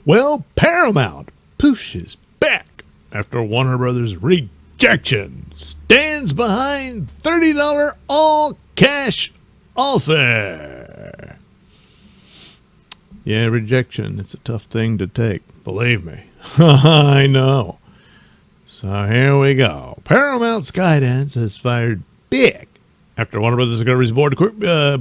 Well, Paramount pushes back after Warner Brothers' rejection, stands behind $30 all-cash offer. Yeah, rejection, it's a tough thing to take, believe me. I know. So here we go. Paramount Skydance has fired big after Warner Brothers Discovery's board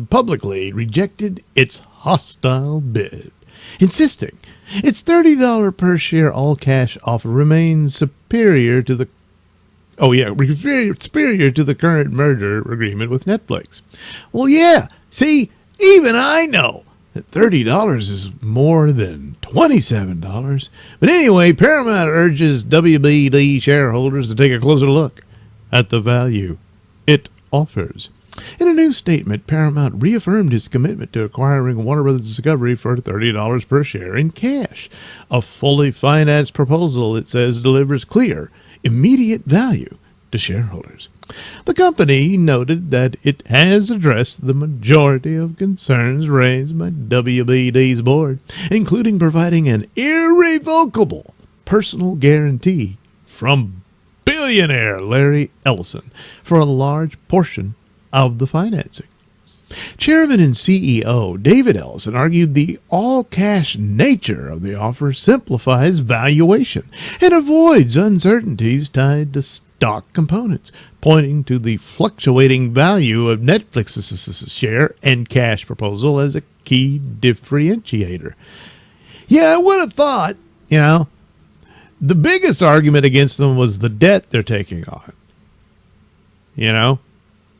publicly rejected its hostile bid, insisting its $30 per share all-cash offer remains superior to the current merger agreement with Netflix. Well, yeah, see, even I know that $30 is more than $27. But anyway, Paramount urges WBD shareholders to take a closer look at the value it offers. In a new statement, Paramount reaffirmed its commitment to acquiring Warner Bros. Discovery for $30 per share in cash. A fully financed proposal, it says, delivers clear, immediate value to shareholders. The company noted that it has addressed the majority of concerns raised by WBD's board, including providing an irrevocable personal guarantee from billionaire Larry Ellison for a large portion of the financing. Chairman and CEO David Ellison argued the all-cash nature of the offer simplifies valuation and avoids uncertainties tied to stock components, pointing to the fluctuating value of Netflix's share and cash proposal as a key differentiator. Yeah, I would have thought, the biggest argument against them was the debt they're taking on.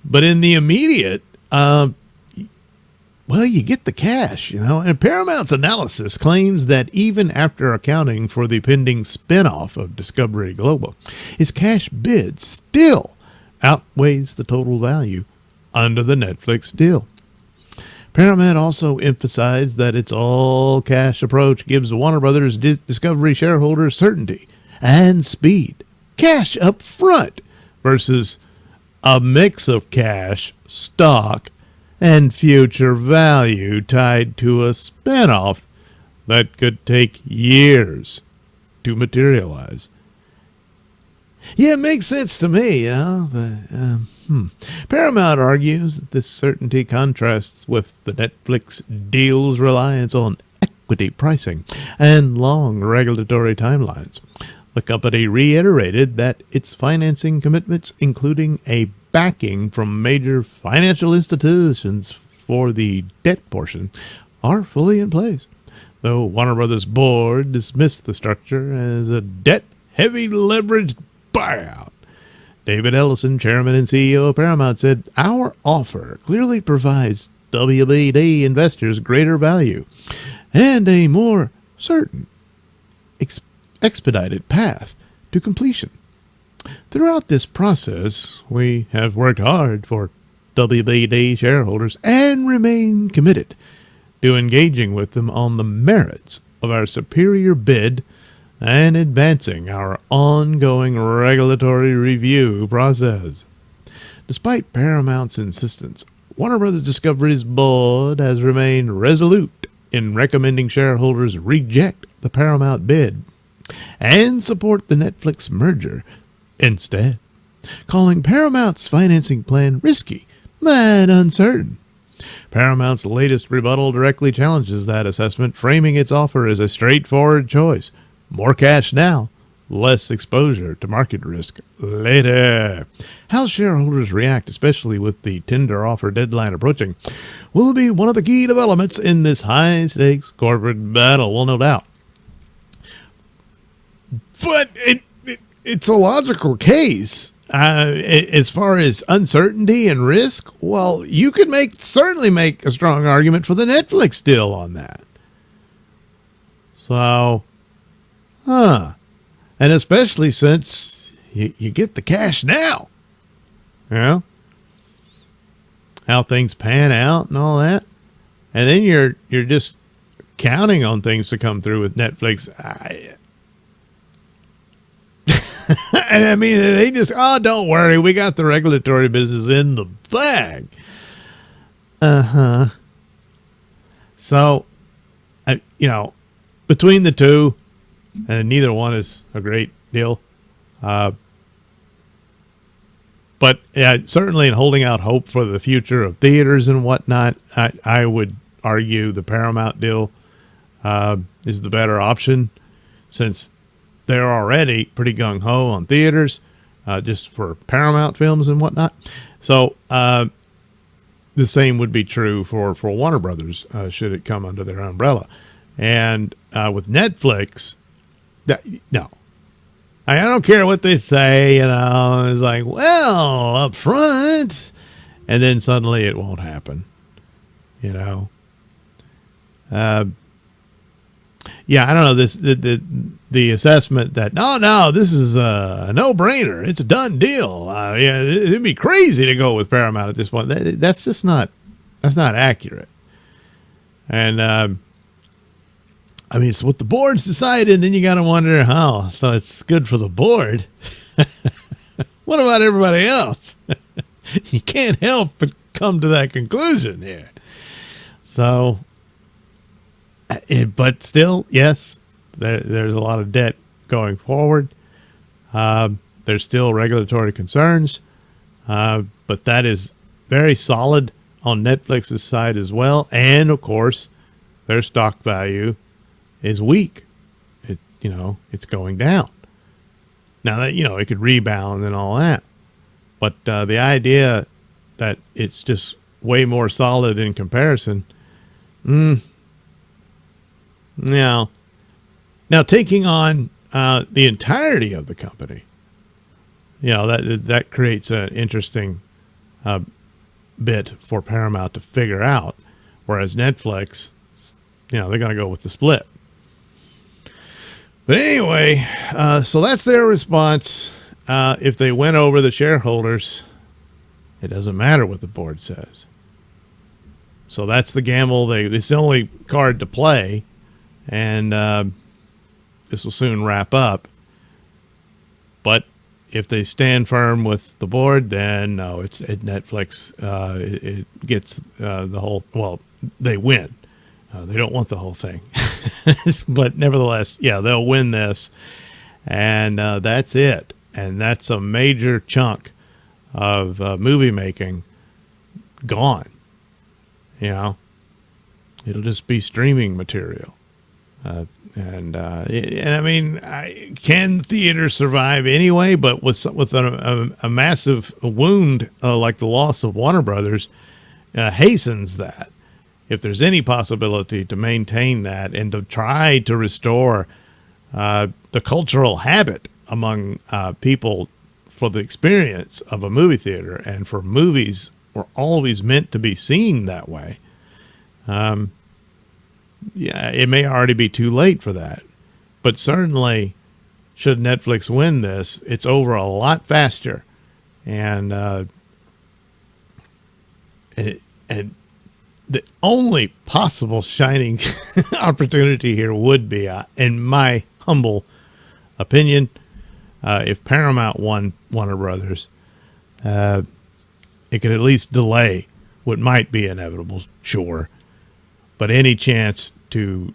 But in the immediate, you get the cash, And Paramount's analysis claims that even after accounting for the pending spinoff of Discovery Global, its cash bid still outweighs the total value under the Netflix deal. Paramount also emphasized that its all-cash approach gives Warner Brothers Discovery shareholders certainty and speed, cash up front versus a mix of cash, stock, and future value tied to a spinoff that could take years to materialize. Yeah, it makes sense to me, Paramount argues that this certainty contrasts with the Netflix deal's reliance on equity pricing and long regulatory timelines. The company reiterated that its financing commitments, including a backing from major financial institutions for the debt portion, are fully in place, though Warner Brothers board dismissed the structure as a debt-heavy leveraged buyout. David Ellison, chairman and CEO of Paramount, said, "Our offer clearly provides WBD investors greater value and a more certain, expedited path to completion. Throughout this process, we have worked hard for WBD shareholders and remain committed to engaging with them on the merits of our superior bid and advancing our ongoing regulatory review process." Despite Paramount's insistence, Warner Bros. Discovery's board has remained resolute in recommending shareholders reject the Paramount bid and support the Netflix merger instead, calling Paramount's financing plan risky and uncertain. Paramount's latest rebuttal directly challenges that assessment, framing its offer as a straightforward choice: more cash now, less exposure to market risk later. How shareholders react, especially with the tender offer deadline approaching, will be one of the key developments in this high-stakes corporate battle. Well, no doubt. But it's a logical case. As far as uncertainty and risk, well, you could certainly make a strong argument for the Netflix deal on that. So, and especially since you get the cash now. How things pan out and all that. And then you're just counting on things to come through with Netflix. And I mean, they just, don't worry, we got the regulatory business in the bag. So, between the two, and neither one is a great deal. But certainly in holding out hope for the future of theaters and whatnot, I would argue the Paramount deal is the better option, since they're already pretty gung-ho on theaters, just for Paramount films and whatnot. So the same would be true for Warner Brothers, should it come under their umbrella. And with Netflix, no. I don't care what they say, it's like, well, up front, and then suddenly it won't happen, Yeah, I don't know, the assessment that, no, this is a no-brainer. It's a done deal. It'd be crazy to go with Paramount at this point. That's just not accurate. And, it's what the board's decided, and then you got to wonder how. So it's good for the board. What about everybody else? You can't help but come to that conclusion here. So, but still, yes, there's a lot of debt going forward. There's still regulatory concerns, but that is very solid on Netflix's side as well. And, of course, their stock value is weak. It's going down. Now that, it could rebound and all that. But the idea that it's just way more solid in comparison, no. Now taking on the entirety of the company, that creates an interesting bit for Paramount to figure out. Whereas Netflix, they're going to go with the split. But anyway, so that's their response. If they win over the shareholders, it doesn't matter what the board says. So that's the gamble. It's the only card to play, and this will soon wrap up. But if they stand firm with the board, then no, it's at Netflix. It gets the whole. Well, they win. They don't want the whole thing. But nevertheless, they'll win this. And that's it. And that's a major chunk of movie making gone. It'll just be streaming material. Can theaters survive anyway? But with a massive wound like the loss of Warner Brothers hastens that. If there's any possibility to maintain that and to try to restore the cultural habit among people for the experience of a movie theater, and for movies were always meant to be seen that way, it may already be too late for that. But certainly, should Netflix win this, it's over a lot faster. And the only possible shining opportunity here would be, in my humble opinion, if Paramount won Warner Brothers, it could at least delay what might be inevitable, sure. But any chance to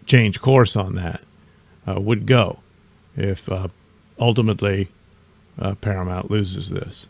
change course on that would go if ultimately Paramount loses this.